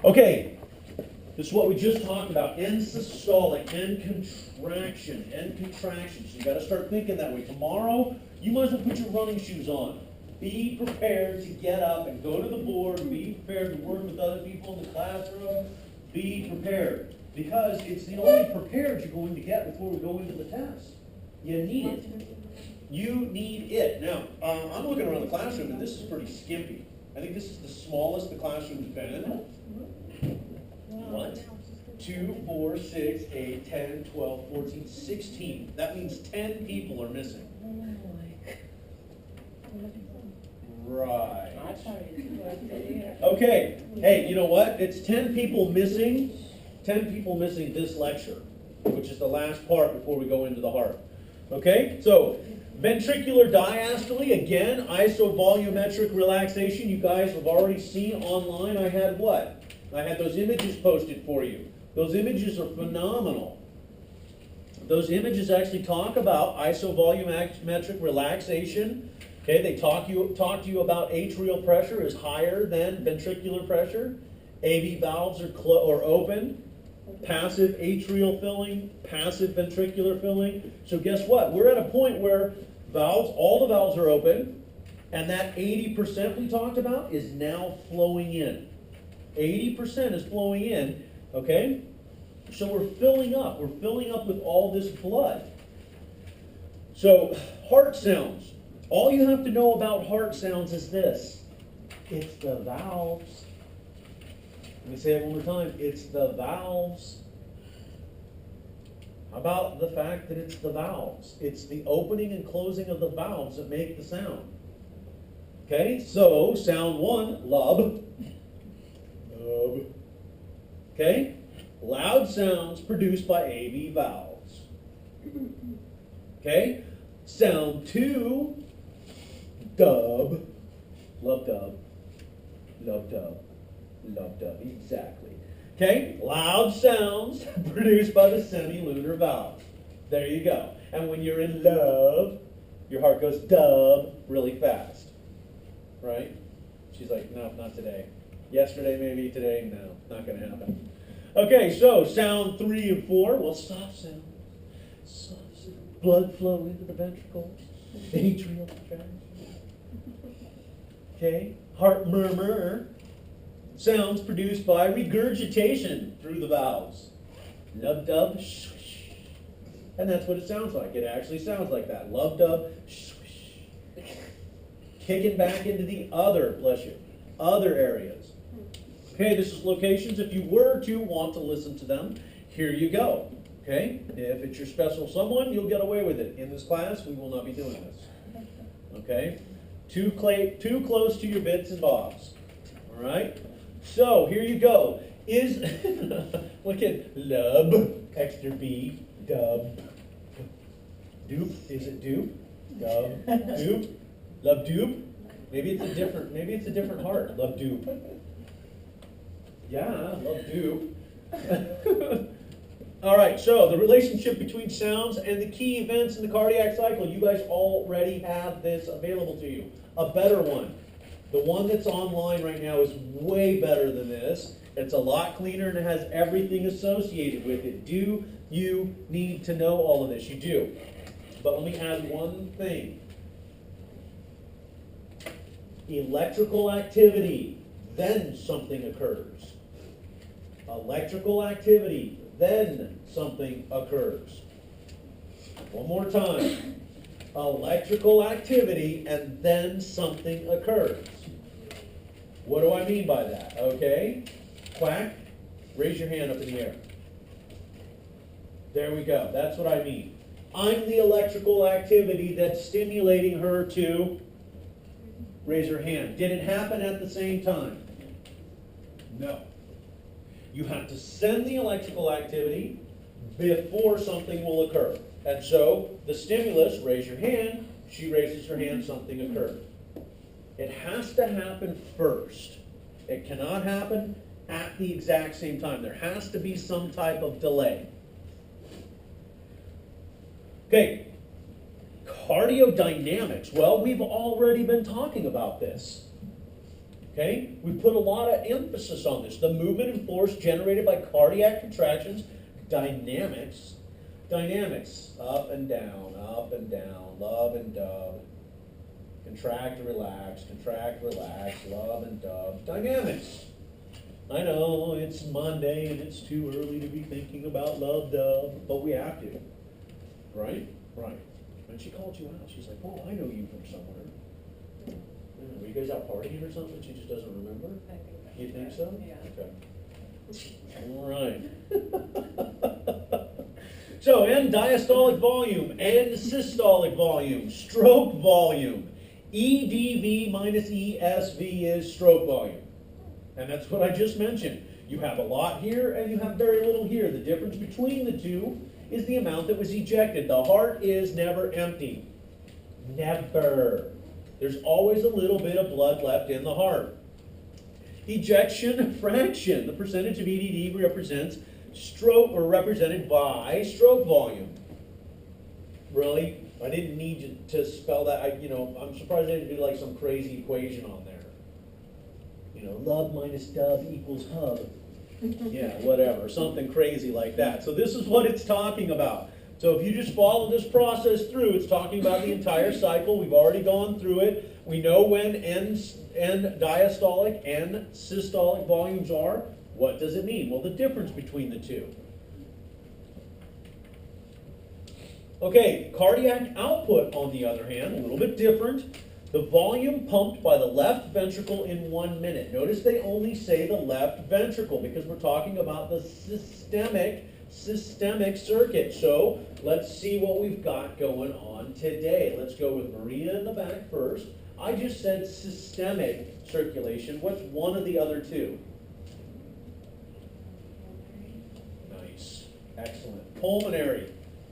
Okay, this is what we just talked about, end systolic, end contraction, end contraction. So you gotta start thinking that way. Tomorrow, you might as well put your running shoes on. Be prepared to get up and go to the board, be prepared to work with other people in the classroom, be prepared. Because it's the only prepared you're going to get before we go into the test. You need it. You need it. Now, I'm looking around the classroom and this is pretty skimpy. I think this is the smallest the classroom's been. What? 2, 4, 6, 8, 10, 12, 14, 16. That means 10 people are missing. Right. Okay. Hey, you know what? It's 10 people missing. 10 people missing this lecture, which is the last part before we go into the heart. Okay? So, ventricular diastole, again, isovolumetric relaxation. You guys have already seen online. I had what? I had those images posted for you. Those images are phenomenal. Those images actually talk about isovolumetric relaxation. Okay, they talk to you about atrial pressure is higher than ventricular pressure. AV valves are open. Passive atrial filling, passive ventricular filling. So guess what? We're at a point where all the valves are open, and that 80% we talked about is now flowing in. 80% is flowing in, okay? So we're filling up. We're filling up with all this blood. So heart sounds. All you have to know about heart sounds is this. It's the valves. Let me say it one more time. It's the valves. How about the fact that it's the valves? It's the opening and closing of the valves that make the sound. Okay, so sound one, lub. Lub. Okay, loud sounds produced by AV valves. Okay, sound two, dub. Lub dub. Lub dub. Lub dub, exactly. Okay, loud sounds produced by the semilunar valve. There you go. And when you're in love, your heart goes dub really fast. Right? She's like, no, not today. Yesterday maybe, today, no, not going to happen. Okay, so sound 3 and 4, well, soft sound. Soft sound. Blood flow into the ventricles. Atrial contraction. Okay, heart murmur. Sounds produced by regurgitation through the valves. Lub dub, swish. And that's what it sounds like. It actually sounds like that. Lub dub, swish. Kick it back into the other, bless you, other areas. Okay, this is locations. If you were to want to listen to them, here you go. Okay, if it's your special someone, you'll get away with it. In this class, we will not be doing this. Okay, too close to your bits and bobs. All right. So here you go. Look at lub, extra B, dub. Dupe, is it dupe? Dub, dupe, lub dupe. Maybe it's a different heart. Lub dupe. Yeah, lub dupe. All right. So the relationship between sounds and the key events in the cardiac cycle. You guys already have this available to you. A better one. The one that's online right now is way better than this. It's a lot cleaner and it has everything associated with it. Do you need to know all of this? You do. But let me add one thing. Electrical activity, then something occurs. Electrical activity, then something occurs. One more time. Electrical activity, and then something occurs. What do I mean by that? Okay? Quack, raise your hand up in the air. There we go. That's what I mean. I'm the electrical activity that's stimulating her to raise her hand. Did it happen at the same time? No. You have to send the electrical activity before something will occur. And so the stimulus, raise your hand, she raises her hand, something occurred. It has to happen first. It cannot happen at the exact same time. There has to be some type of delay. Okay, cardiodynamics. Well, we've already been talking about this. Okay? We put a lot of emphasis on this. The movement and force generated by cardiac contractions, dynamics, up and down, love and dub, contract, relax, love and dub, dynamics. I know it's Monday and it's too early to be thinking about love, dub, but we have to, right? Right. And she called you out. She's like, "Oh, I know you from somewhere. Were you guys out partying or something? She just doesn't remember." I think that's You think so? Yeah. Okay. All right. So end diastolic volume, end systolic volume, stroke volume. EDV minus ESV is stroke volume. And that's what I just mentioned. You have a lot here and you have very little here. The difference between the two is the amount that was ejected. The heart is never empty. Never. There's always a little bit of blood left in the heart. Ejection fraction. The percentage of EDD represents stroke, or represented by stroke volume. Really? I didn't need you to spell that. I'm surprised I didn't do like some crazy equation on there. Love minus dub equals hub. Yeah, whatever. Something crazy like that. So this is what it's talking about. So if you just follow this process through, it's talking about the entire cycle. We've already gone through it. We know when end diastolic and systolic volumes are. What does it mean? Well, the difference between the two. Okay, cardiac output, on the other hand, a little bit different. The volume pumped by the left ventricle in 1 minute. Notice they only say the left ventricle because we're talking about the systemic circuit. So let's see what we've got going on today. Let's go with Maria in the back first. I just said systemic circulation. What's one of the other two? Nice. Excellent. Pulmonary.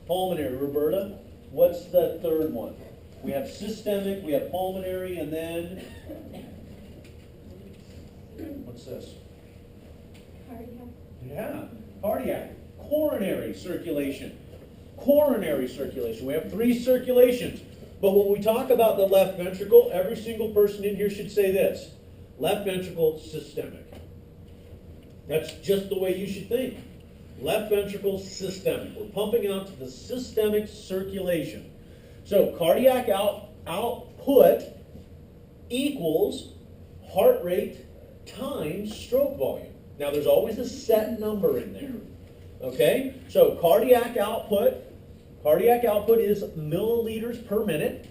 Roberta, what's the third one? We have systemic, we have pulmonary, and then, what's this? Cardiac. Yeah, cardiac. Coronary circulation. We have 3 circulations. But when we talk about the left ventricle, every single person in here should say this. Left ventricle, systemic. That's just the way you should think. Left ventricle, systemic. We're pumping out to the systemic circulation. So cardiac output equals heart rate times stroke volume. Now there's always a set number in there. Okay? So cardiac output is milliliters per minute.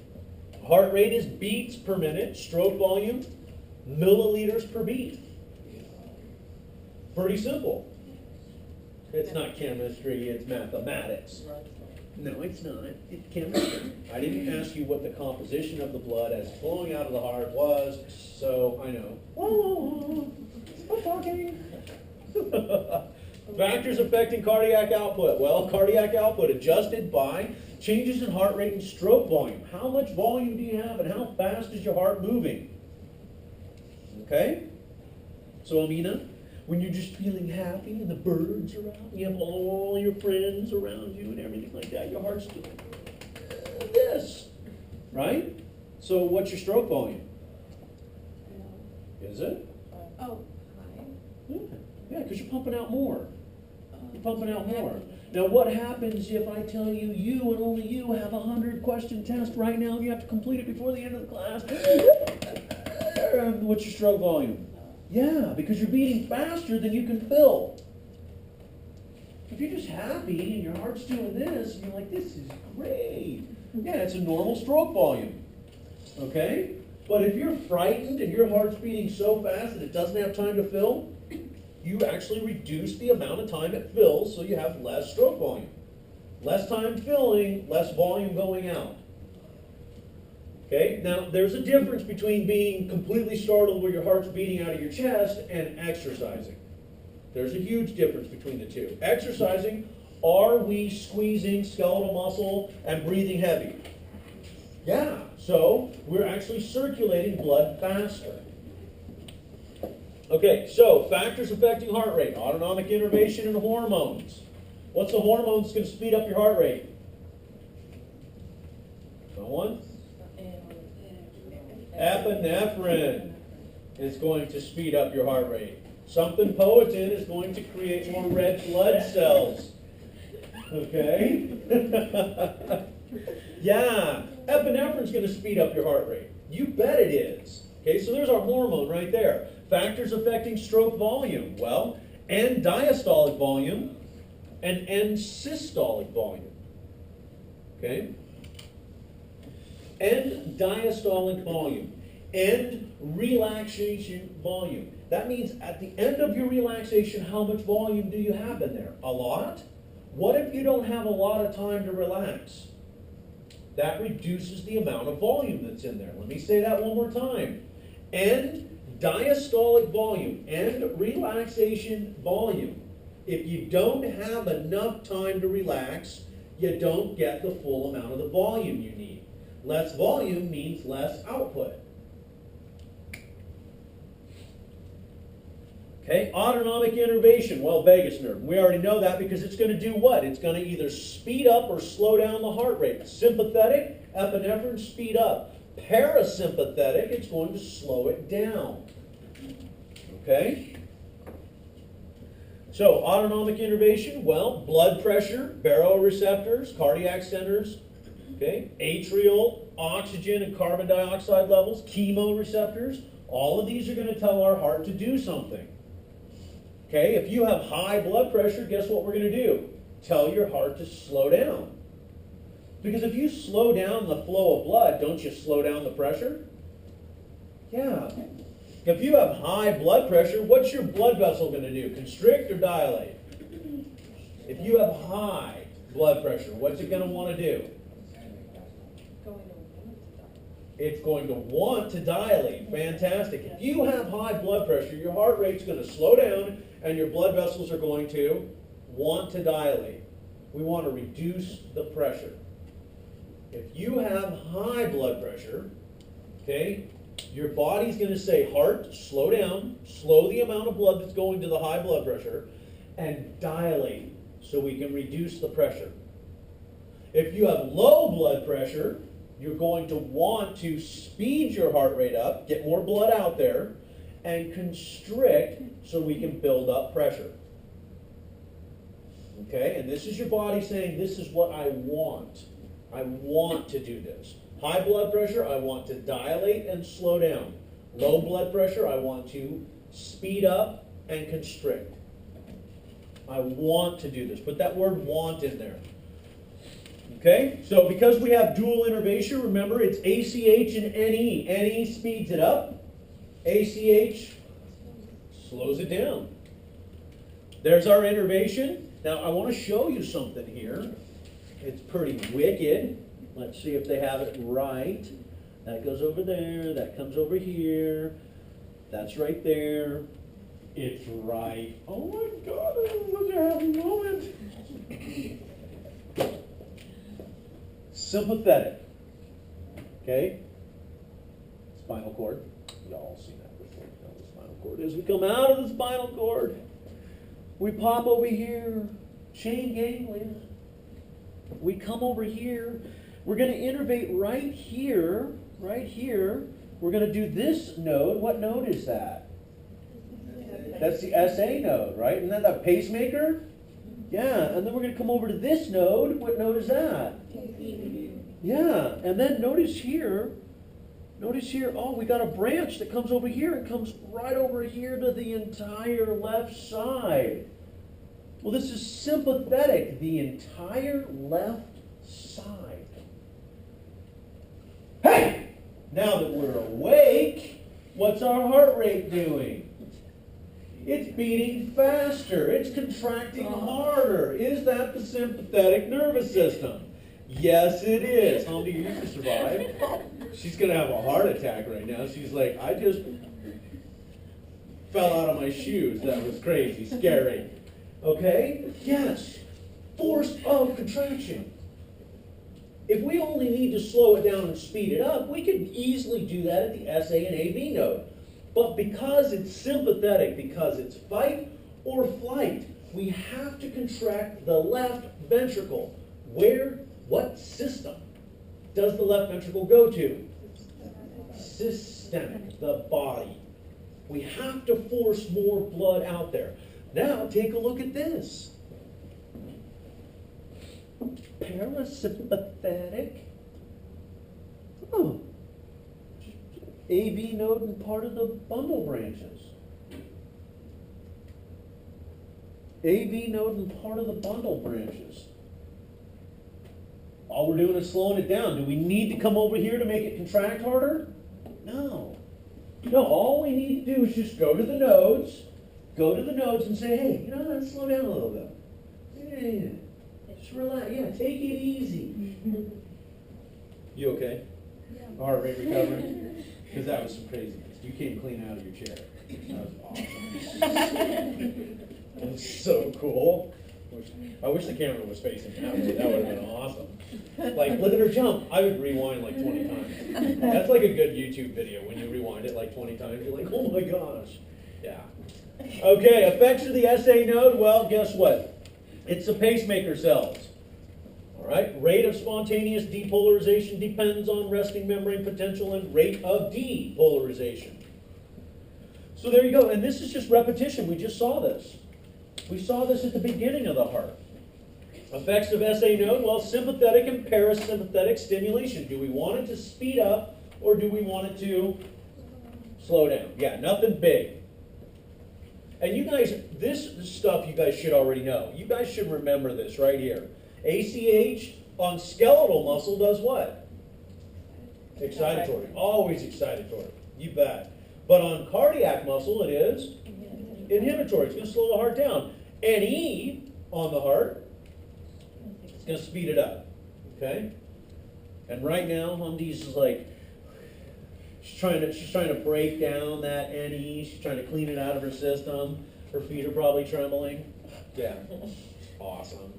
Heart rate is beats per minute. Stroke volume, milliliters per beat. Pretty simple. It's not chemistry, it's mathematics. No, it's not. It's chemistry. I didn't ask you what the composition of the blood as flowing out of the heart was, so I know. Whoa, stop talking. Factors affecting cardiac output. Well, cardiac output adjusted by changes in heart rate and stroke volume. How much volume do you have and how fast is your heart moving? Okay? So, Amina, when you're just feeling happy and the birds are out, and you have all your friends around you and everything like that, your heart's doing this, right? So what's your stroke volume? Is it? Oh, high. Yeah, because you're pumping out more. You're pumping out more. Now what happens if I tell you you and only you have a 100-question test right now and you have to complete it before the end of the class? What's your stroke volume? Yeah, because you're beating faster than you can fill. If you're just happy and your heart's doing this, and you're like, this is great. Yeah, it's a normal stroke volume. Okay? But if you're frightened and your heart's beating so fast that it doesn't have time to fill, you actually reduce the amount of time it fills so you have less stroke volume. Less time filling, less volume going out. Okay, now there's a difference between being completely startled where your heart's beating out of your chest and exercising. There's a huge difference between the two. Exercising, are we squeezing skeletal muscle and breathing heavy? Yeah, so we're actually circulating blood faster. Okay, so factors affecting heart rate, autonomic innervation and hormones. What's the hormone that's going to speed up your heart rate? No one? Epinephrine. is going to speed up your heart rate. Something poetin is going to create more red blood cells. Okay? Yeah, epinephrine's going to speed up your heart rate. You bet it is. Okay, so there's our hormone right there. Factors affecting stroke volume. Well, end diastolic volume and end systolic volume. Okay? End diastolic volume. End relaxation volume. That means at the end of your relaxation, how much volume do you have in there? A lot? What if you don't have a lot of time to relax? That reduces the amount of volume that's in there. Let me say that one more time. End diastolic volume, end relaxation volume. If you don't have enough time to relax, you don't get the full amount of the volume you need. Less volume means less output. Okay, autonomic innervation, well, vagus nerve. We already know that because it's going to do what? It's going to either speed up or slow down the heart rate. Sympathetic, epinephrine, speed up. Parasympathetic, it's going to slow it down. Okay? So, autonomic innervation, well, blood pressure, baroreceptors, cardiac centers, okay, atrial, oxygen and carbon dioxide levels, chemoreceptors, all of these are going to tell our heart to do something. Okay, if you have high blood pressure, guess what we're going to do? Tell your heart to slow down. Because if you slow down the flow of blood, don't you slow down the pressure? Yeah. If you have high blood pressure, what's your blood vessel going to do? Constrict or dilate? If you have high blood pressure, what's it going to want to do? It's going to want to dilate. Fantastic. If you have high blood pressure, your heart rate's going to slow down and your blood vessels are going to want to dilate. We want to reduce the pressure. If you have high blood pressure, okay, your body's going to say, heart, slow down, slow the amount of blood that's going to the high blood pressure, and dilate so we can reduce the pressure. If you have low blood pressure, you're going to want to speed your heart rate up, get more blood out there, and constrict so we can build up pressure. Okay, and this is your body saying, this is what I want. I want to do this. High blood pressure, I want to dilate and slow down. Low blood pressure, I want to speed up and constrict. I want to do this. Put that word want in there. Okay, so because we have dual innervation, remember it's ACH and NE. NE speeds it up. ACH slows it down. There's our innervation. Now I want to show you something here. It's pretty wicked. Let's see if they have it right. That goes over there. That comes over here. That's right there. It's right. Oh my God, I'm such a happy moment. Sympathetic. Okay? Spinal cord. You all seen that before. You know what the spinal cord is. We come out of the spinal cord. We pop over here. Chain ganglia. We come over here. We're going to innervate right here. Right here. We're going to do this node. What node is that? That's the SA node, right? Isn't that the pacemaker? Yeah, and then we're going to come over to this node. What node is that? Yeah, and then notice here, oh, we got a branch that comes over here and comes right over here to the entire left side. Well, this is sympathetic, the entire left side. Hey! Now that we're awake, what's our heart rate doing? It's beating faster. It's contracting harder. Is that the sympathetic nervous system? Yes, it is. How do you used to survive? She's going to have a heart attack right now. She's like, I just fell out of my shoes. That was crazy, scary. Okay? Yes. Force of contraction. If we only need to slow it down and speed it up, we could easily do that at the SA and AV node. But because it's sympathetic, because it's fight or flight, we have to contract the left ventricle. What system does the left ventricle go to? Systemic, the body. We have to force more blood out there. Now, take a look at this. Parasympathetic. Oh. AV node and part of the bundle branches. AV node and part of the bundle branches. All we're doing is slowing it down. Do we need to come over here to make it contract harder? No. No, all we need to do is just go to the nodes and say, hey, you know, let's slow down a little bit. Yeah. Just relax. Yeah, take it easy. You okay? Yeah. Heart rate recovering? Because that was some craziness. You came clean out of your chair. That was awesome. That was so cool. I wish the camera was facing that way. That would have been awesome. Like, look at her jump. I would rewind like 20 times. That's like a good YouTube video. When you rewind it like 20 times, you're like, oh my gosh. Yeah. Okay, effects of the SA node. Well, guess what? It's the pacemaker cells. All right, rate of spontaneous depolarization depends on resting membrane potential and rate of depolarization. So there you go. And this is just repetition. We just saw this. We saw this at the beginning of the heart. Effects of SA node, well, sympathetic and parasympathetic stimulation. Do we want it to speed up or do we want it to slow down? Yeah, nothing big. And you guys, this stuff you guys should already know. You guys should remember this right here. ACH on skeletal muscle does what? Excitatory. Always excitatory. You bet. But on cardiac muscle, it is inhibitory. It's going to slow the heart down. NE on the heart, it's going to speed it up. Okay? And right now, Humdee's is like, she's trying to break down that NE. She's trying to clean it out of her system. Her feet are probably trembling. Yeah. Awesome.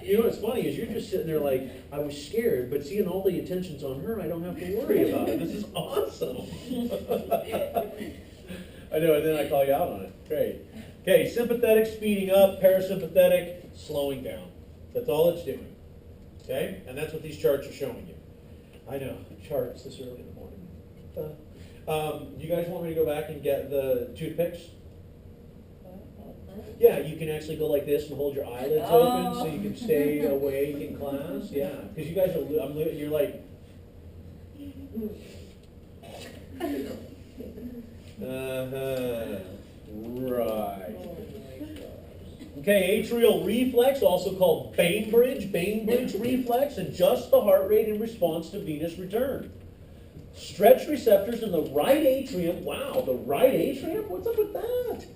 You know what's funny is you're just sitting there like, I was scared, but seeing all the attention's on her, I don't have to worry about it. This is awesome. I know, and then I call you out on it. Great. Okay, sympathetic speeding up, parasympathetic slowing down. That's all it's doing. Okay? And that's what these charts are showing you. I know, charts this early in the morning. You guys want me to go back and get the toothpicks? Yeah, you can actually go like this and hold your eyelids open so you can stay awake in class. Yeah, because you guys are, you're like, right. Okay, atrial reflex, also called Bainbridge reflex, adjusts the heart rate in response to venous return. Stretch receptors in the right atrium. Wow, the right atrium? What's up with that?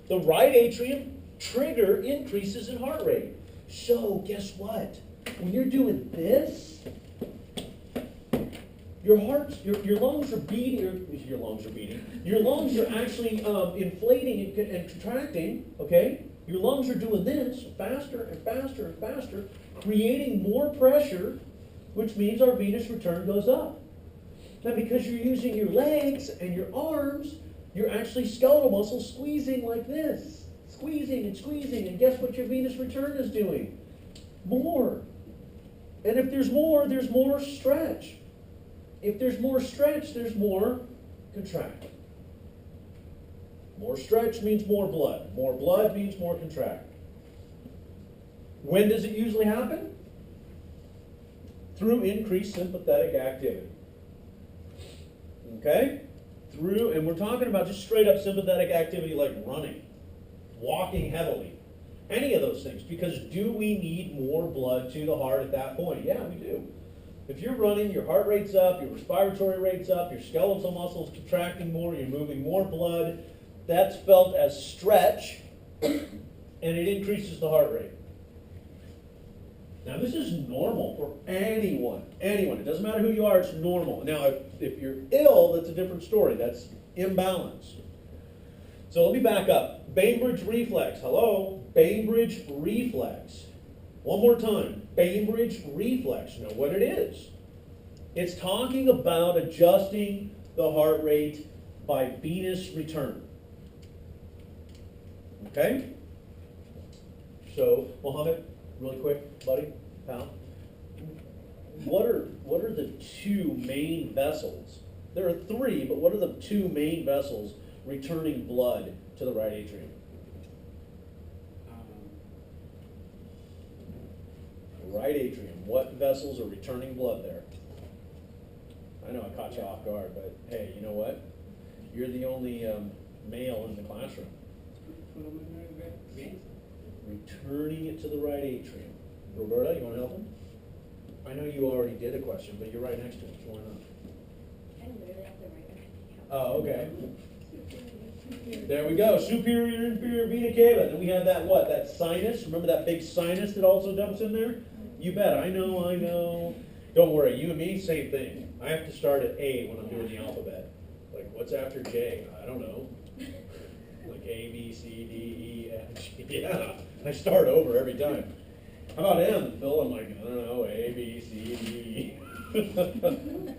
The right atrium trigger increases in heart rate. So guess what? When you're doing this, your lungs are beating. Your lungs are actually inflating and contracting. Okay, your lungs are doing this faster and faster and faster, creating more pressure, which means our venous return goes up. Now, because you're using your legs and your arms, you're actually skeletal muscles squeezing like this. Squeezing and squeezing, and guess what your venous return is doing? More. And if there's more stretch. If there's more stretch, there's more contract. More stretch means more blood. More blood means more contract. When does it usually happen? Through increased sympathetic activity. Okay? And we're talking about just straight up sympathetic activity like running, walking heavily, any of those things. Because do we need more blood to the heart at that point? Yeah, we do. If you're running, your heart rate's up, your respiratory rate's up, your skeletal muscles contracting more, you're moving more blood, that's felt as stretch, and it increases the heart rate. Now, this is normal for anyone. Anyone. It doesn't matter who you are, it's normal. Now, if you're ill, that's a different story. That's imbalance. So let me back up. Bainbridge reflex. Hello? Bainbridge reflex. One more time. Bainbridge reflex. Know what it is. It's talking about adjusting the heart rate by venous return. Okay? So, Mohammed, really quick, buddy, pal. What are the two main vessels There are three, but what are the two main vessels returning blood to the right atrium? Right atrium. What vessels are returning blood there? I know I caught you off guard, but hey, you know what? You're the only male in the classroom. Returning it to the right atrium. Roberta, you want to help him? I know you already did a question, but you're right next to him, so why not? I'm literally up there right now. Oh, okay. There we go. Superior, inferior vena cava. Then we have that what? That sinus. Remember that big sinus that also dumps in there? You bet. I know. Don't worry. You and me, same thing. I have to start at A when I'm doing the alphabet. Like, what's after J? I don't know. Like A, B, C, D, E, F, G. Yeah. I start over every time. How about M, Phil? I'm like, I don't know. A, B, C, D, E.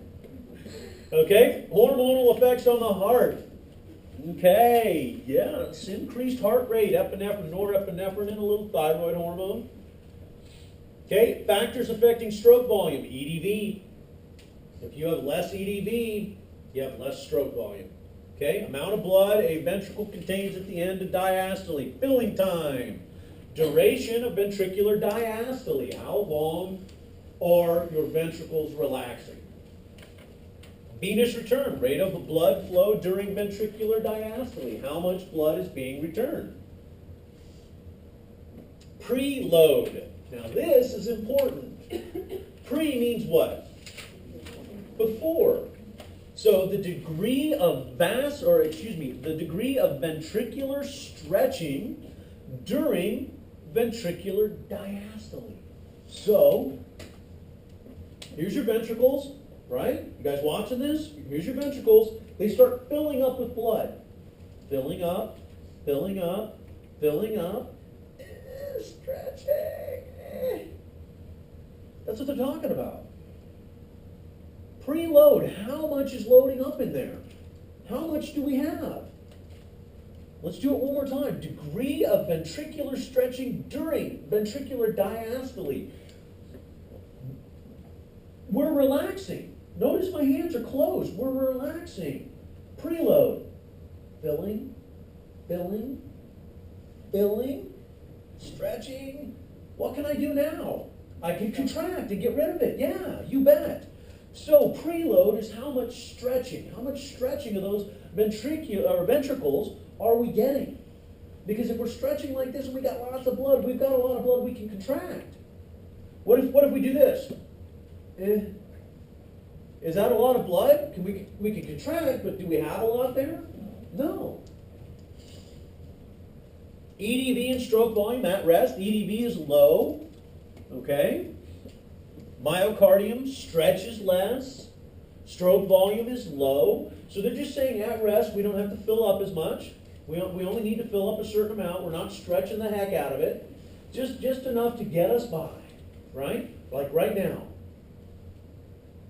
Okay. Hormonal effects on the heart. Okay, yeah, it's increased heart rate, epinephrine, norepinephrine, and a little thyroid hormone. Okay, factors affecting stroke volume, EDV. If you have less EDV, you have less stroke volume. Okay, amount of blood a ventricle contains at the end of diastole, filling time. Duration of ventricular diastole, how long are your ventricles relaxing? Venous return, rate of blood flow during ventricular diastole. How much blood is being returned? Preload. Now this is important. Pre means what? Before. So the degree of the degree of ventricular stretching during ventricular diastole. So, here's your ventricles. Right? You guys watching this? Here's your ventricles. They start filling up with blood. Filling up, filling up, filling up. Stretching. That's what they're talking about. Preload. How much is loading up in there? How much do we have? Let's do it one more time. Degree of ventricular stretching during ventricular diastole. We're relaxing. Notice my hands are closed. We're relaxing. Preload. Filling, filling, filling, stretching. What can I do now? I can contract and get rid of it. Yeah, you bet. So preload is how much stretching of those ventricles are we getting? Because if we're stretching like this and we got lots of blood, we've got a lot of blood we can contract. What if we do this? Is that a lot of blood? We can contract, but do we have a lot there? No. EDV and stroke volume at rest. EDV is low. Okay. Myocardium stretches less. Stroke volume is low. So they're just saying at rest we don't have to fill up as much. We only need to fill up a certain amount. We're not stretching the heck out of it. Just enough to get us by. Right? Like right now.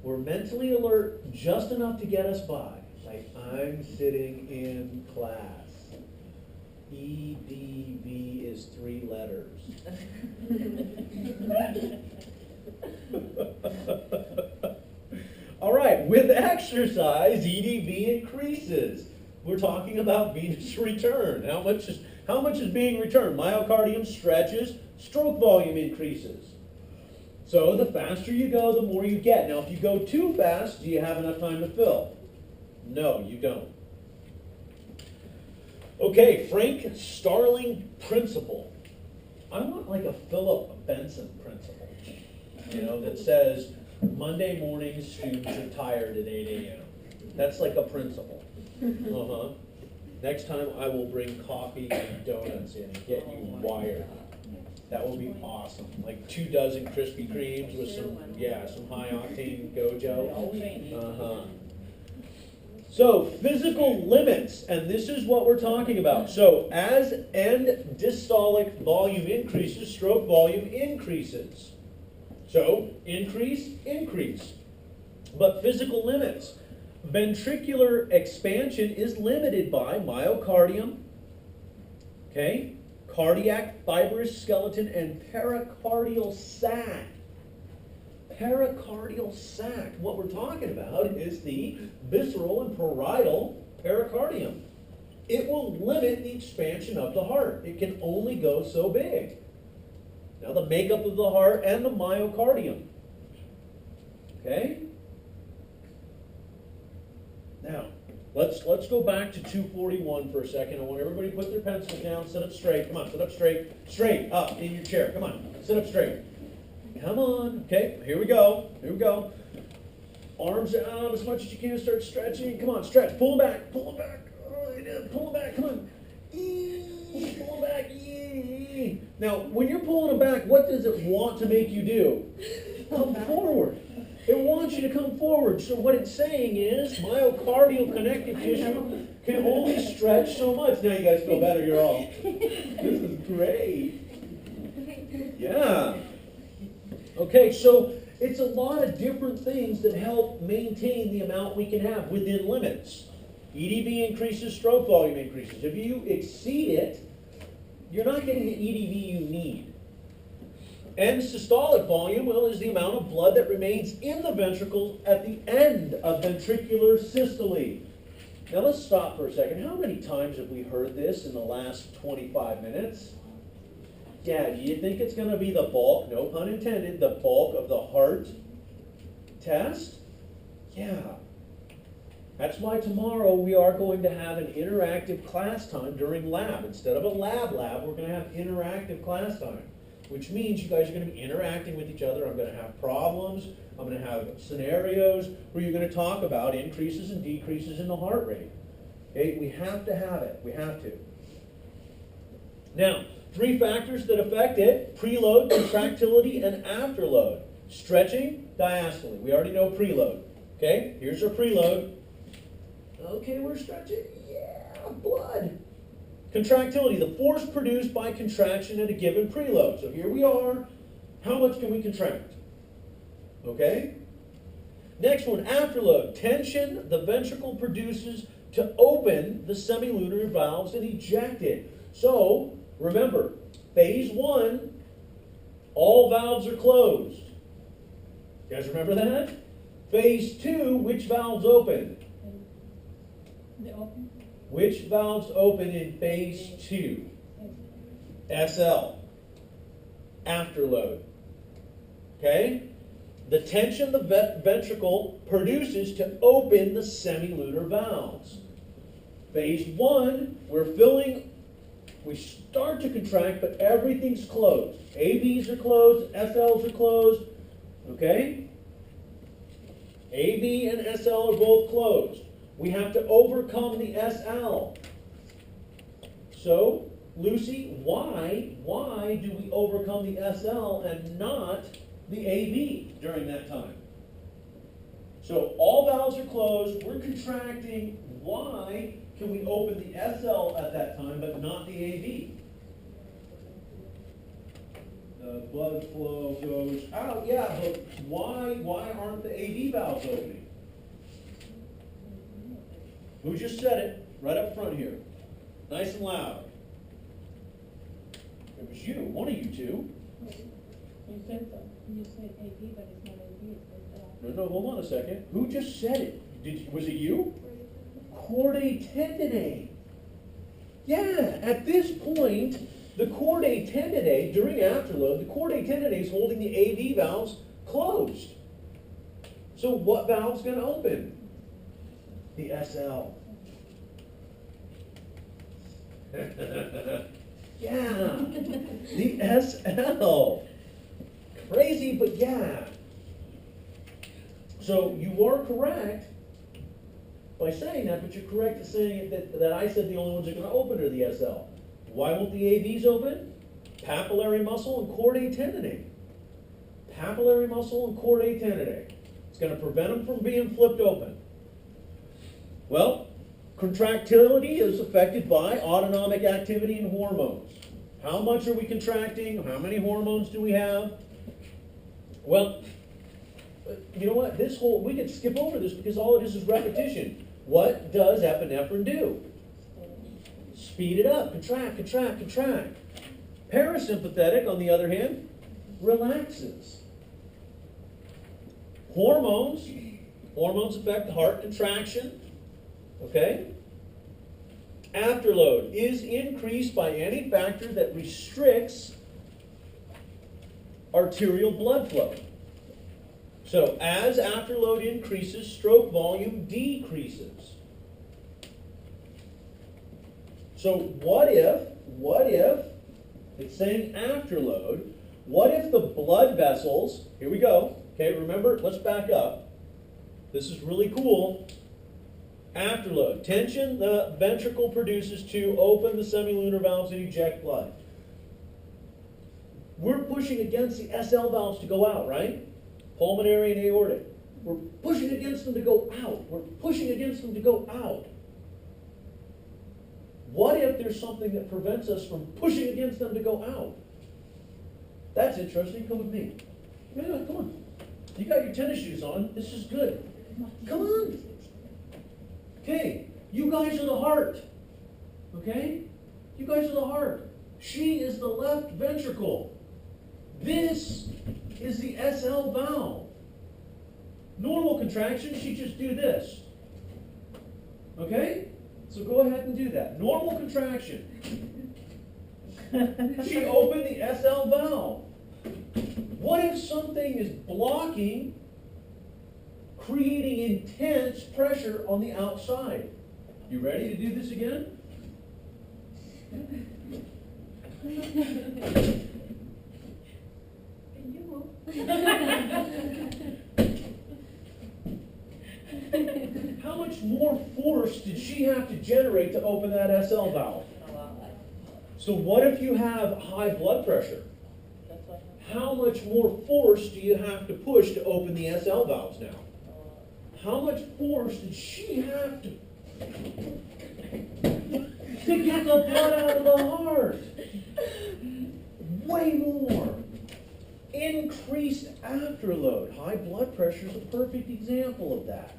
We're mentally alert just enough to get us by. Like I'm sitting in class. EDV is 3 letters. All right, with exercise, EDV increases. We're talking about venous return. How much is being returned? Myocardium stretches, stroke volume increases. So the faster you go, the more you get. Now, if you go too fast, do you have enough time to fill? No, you don't. Okay, Frank Starling principle. I want like a Philip Benson principle, that says Monday mornings students are tired at 8 a.m. That's like a principle. Next time I will bring coffee and donuts in and get you wired. That will be awesome. Like 2 dozen Krispy Kremes with some high octane Gojo. So physical limits, and this is what we're talking about. So as end diastolic volume increases, stroke volume increases. So increase. But physical limits. Ventricular expansion is limited by myocardium, okay? Cardiac fibrous skeleton and pericardial sac. pericardial sac. What we're talking about is the visceral and parietal pericardium. It will limit the expansion of the heart. It can only go so big. Now the makeup of the heart and the myocardium. Okay? Now, let's go back to 241 for a second. I want everybody to put their pencils down, sit up straight. Come on, sit up straight. Straight up in your chair. Come on, sit up straight. Come on. Okay, here we go. Here we go. Arms out as much as you can. Start stretching. Come on, stretch. Pull back. Pull it back. Oh, pull it back. Come on. Pull it back. Now, when you're pulling it back, what does it want to make you do? Come forward. It wants you to come forward. So what it's saying is myocardial connective tissue can only stretch so much. Now you guys feel better. You're all, this is great. Yeah. Okay, so it's a lot of different things that help maintain the amount we can have within limits. EDV increases, stroke volume increases. If you exceed it, you're not getting the EDV you need. And systolic volume, well, is the amount of blood that remains in the ventricle at the end of ventricular systole. Now let's stop for a second. How many times have we heard this in the last 25 minutes? Yeah, do you think it's going to be the bulk, no pun intended, the bulk of the heart test? Yeah. That's why tomorrow we are going to have an interactive class time during lab. Instead of a lab, we're going to have interactive class time, which means you guys are going to be interacting with each other. I'm going to have problems. I'm going to have scenarios where you're going to talk about increases and decreases in the heart rate. Okay, we have to have it. We have to. Now, 3 factors that affect it: preload, contractility, and afterload. Stretching, diastole. We already know preload. Okay, here's our preload. Okay, we're stretching. Yeah, blood. Contractility, the force produced by contraction at a given preload. So here we are. How much can we contract? Okay? Next one, afterload. Tension the ventricle produces to open the semilunar valves and eject it. So, remember, phase 1, all valves are closed. You guys remember that? Phase 2, which valves open? They open? Which valves open in phase 2? SL. Afterload. Okay? The tension the ventricle produces to open the semilunar valves. Phase 1, we're filling, we start to contract, but everything's closed. AVs are closed, SLs are closed. Okay? AV and SL are both closed. We have to overcome the SL. So, Lucy, why do we overcome the SL and not the AV during that time? So all valves are closed, we're contracting. Why can we open the SL at that time but not the AV? The blood flow goes out, yeah, but why aren't the AV valves opening? Who just said it? Right up front here. Nice and loud. It was you, one of you two. You said so. You said AV, but it's not AV, it's No, hold on a second. Who just said it? Was it you? Chordae tendineae. Yeah, at this point, the chordae tendineae, during afterload, the chordae tendineae is holding the AV valves closed. So what valve's going to open? The SL. Yeah, the SL. Crazy, but yeah. So you are correct by saying that, but you're correct in saying that I said the only ones that are going to open are the SL. Why won't the AVs open? Papillary muscle and chordae tendineae. Papillary muscle and chordae tendineae. It's going to prevent them from being flipped open. Well, contractility is affected by autonomic activity and hormones. How much are we contracting? How many hormones do we have? Well, you know what? We could skip over this because all it is repetition. What does epinephrine do? Speed it up. Contract, contract, contract. Parasympathetic, on the other hand, relaxes. Hormones. Hormones affect heart contraction. Okay? Afterload is increased by any factor that restricts arterial blood flow. So as afterload increases, stroke volume decreases. So what if, it's saying afterload, what if the blood vessels, here we go, okay, remember, let's back up. This is really cool. Afterload, tension the ventricle produces to open the semilunar valves and eject blood. We're pushing against the SL valves to go out, right? Pulmonary and aortic. We're pushing against them to go out. We're pushing against them to go out. What if there's something that prevents us from pushing against them to go out? That's interesting. Come with me. Yeah, come on. You got your tennis shoes on. This is good. Come on. Okay, you guys are the heart. Okay? You guys are the heart. She is the left ventricle. This is the SL valve. Normal contraction, she just do this. Okay? So go ahead and do that. Normal contraction. She opened the SL valve. What if something is blocking, creating intense pressure on the outside? You ready to do this again? Can you move? How much more force did she have to generate to open that SL valve? So what if you have high blood pressure? How much more force do you have to push to open the SL valves now? How much force did she have to get the blood out of the heart? Way more. Increased afterload. High blood pressure is a perfect example of that.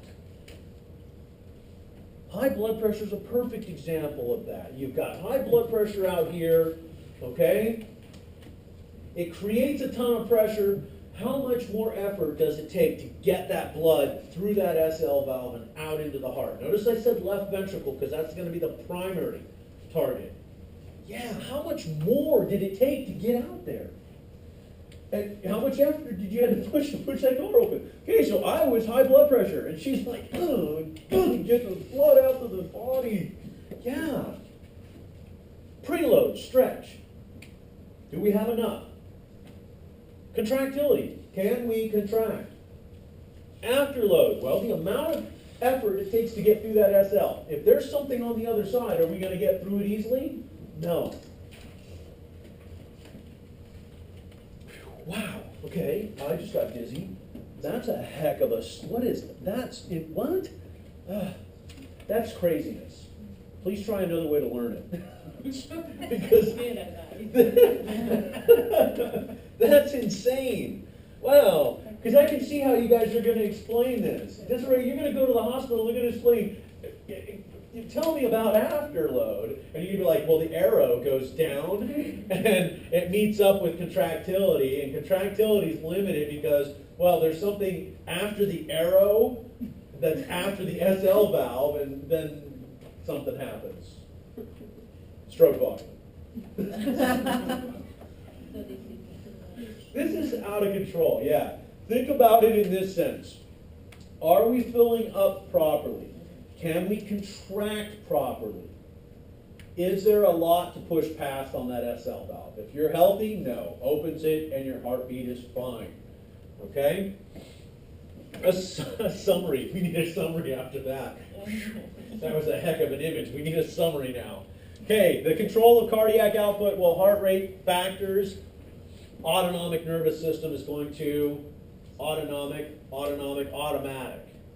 High blood pressure is a perfect example of that. You've got high blood pressure out here, okay? It creates a ton of pressure. How much more effort does it take to get that blood through that SL valve and out into the heart? Notice I said left ventricle because that's going to be the primary target. Yeah, how much more did it take to get out there? And how much effort did you have to push that door open? Okay, so I was high blood pressure, and she's like, oh, get the blood out of the body. Yeah. Preload, stretch. Do we have enough? Contractility. Can we contract? Afterload. Well, the amount of effort it takes to get through that SL. If there's something on the other side, are we going to get through it easily? No. Wow. Okay. I just got dizzy. That's a heck of a. What is that's it? What? That's craziness. Please try another way to learn it. Because that's insane. Wow. Because I can see how you guys are going to explain this. Desiree, you're going to go to the hospital, they're going to explain, tell me about afterload. And you're going to be like, well, the arrow goes down and it meets up with contractility. And contractility is limited because, well, there's something after the arrow that's after the SL valve, and then something happens. Stroke volume. This is out of control, yeah. Think about it in this sense. Are we filling up properly? Can we contract properly? Is there a lot to push past on that SL valve? If you're healthy, no. Opens it and your heartbeat is fine. Okay? A summary. We need a summary after that. That was a heck of an image. We need a summary now. Okay, the control of cardiac output, well, heart rate factors. Autonomic nervous system is going to automatic,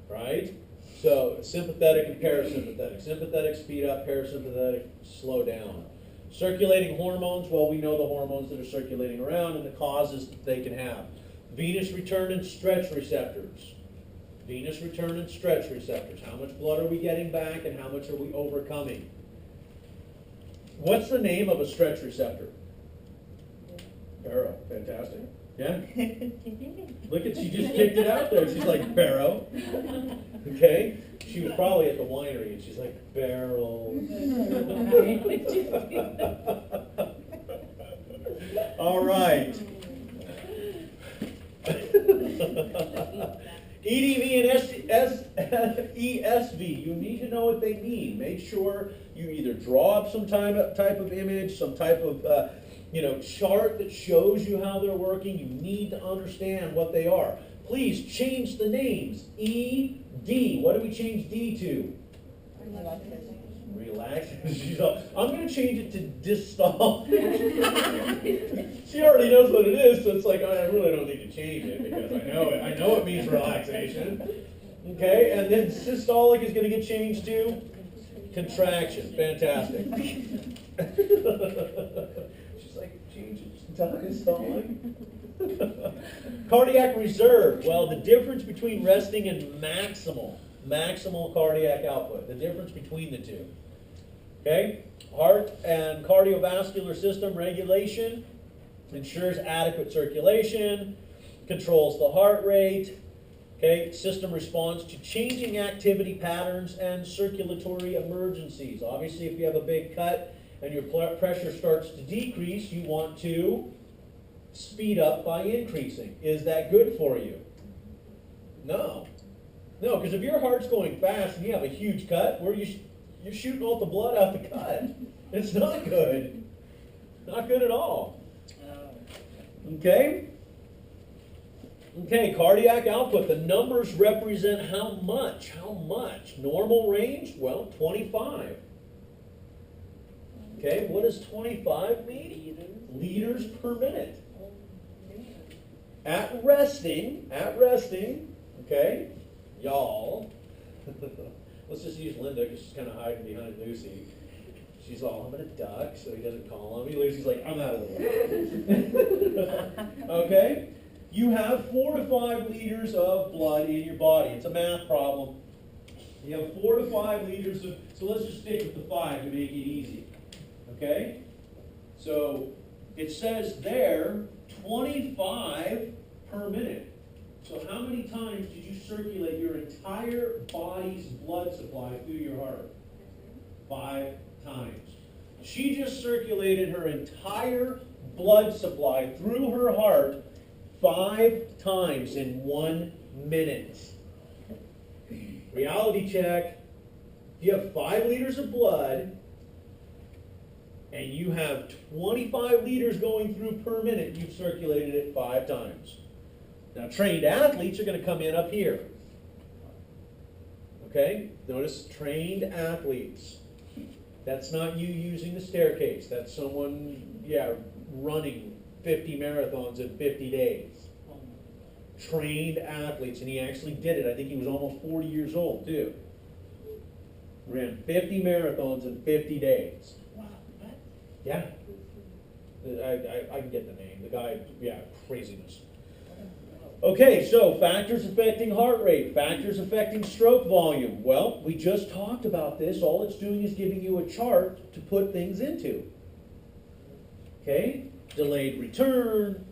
right? So sympathetic and parasympathetic. Sympathetic speed up, parasympathetic slow down. Circulating hormones, well, we know the hormones that are circulating around and the causes that they can have. Venous return and stretch receptors. Venous return and stretch receptors. How much blood are we getting back and how much are we overcoming? What's the name of a stretch receptor? Arrow. Fantastic. Yeah? Look at, she just kicked it out there. She's like, barrow. Okay? She was probably at the winery and she's like, barrel. All right. EDV and ESV, you need to know what they mean. Make sure you either draw up some type of image, some type of chart that shows you how they're working. You need to understand what they are. Please change the names. ED, what do we change D to? Relax. I'm going to change it to distall. She already knows what it is, so it's like, I really don't need to change it because I know it. I know it means relaxation. Okay, and then systolic is going to get changed to contraction. Fantastic. She's like, change it to diastolic. Cardiac reserve. Well, the difference between resting and maximal cardiac output, the difference between the two. Okay? Heart and cardiovascular system regulation ensures adequate circulation, controls the heart rate. Okay? System responds to changing activity patterns and circulatory emergencies. Obviously, if you have a big cut and your pressure starts to decrease, you want to speed up by increasing. Is that good for you? No. No, because if your heart's going fast and you have a huge cut, you're shooting all the blood out the cut. It's not good. Not good at all. Okay? Okay, cardiac output. The numbers represent how much? How much? Normal range? Well, 25. Okay, what does 25 mean? Liters per minute. At resting, okay, y'all, let's just use Linda because she's kind of hiding behind Lucy. She's all, I'm going to duck so he doesn't call on me. Lucy's like, I'm out of the way. Okay? You have 4 to 5 liters of blood in your body. It's a math problem. You have 4 to 5 liters of, so let's just stick with the 5 to make it easy. Okay? So it says there 25 per minute. So how many times did you circulate your entire body's blood supply through your heart? 5 times. She just circulated her entire blood supply through her heart 5 times in 1 minute. Reality check. If you have 5 liters of blood and you have 25 liters going through per minute, you've circulated it 5 times. Now, trained athletes are going to come in up here. Okay? Notice trained athletes. That's not you using the staircase. That's someone, running 50 marathons in 50 days. Trained athletes, and he actually did it. I think he was almost 40 years old, too. Ran 50 marathons in 50 days. Wow. Yeah. I can get the name. The guy, craziness. Okay, so factors affecting heart rate, factors affecting stroke volume. Well, we just talked about this. All it's doing is giving you a chart to put things into. Okay? Delayed return,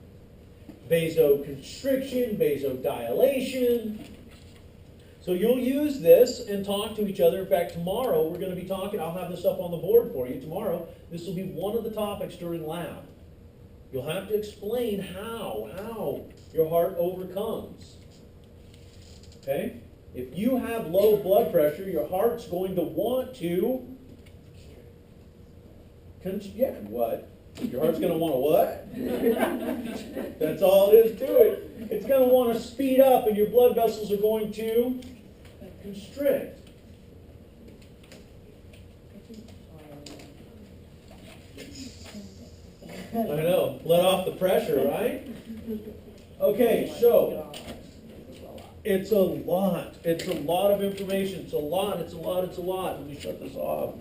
vasoconstriction, vasodilation. So you'll use this and talk to each other. In fact, tomorrow we're going to be talking, I'll have this up on the board for you. Tomorrow, this will be one of the topics during lab. You'll have to explain how your heart overcomes. Okay? If you have low blood pressure, your heart's going to want to... what? Your heart's going to want to what? That's all it is to it. It's going to want to speed up and your blood vessels are going to constrict. I know, let off the pressure, right? Okay, so it's a lot. It's a lot of information. It's a lot. Let me shut this off.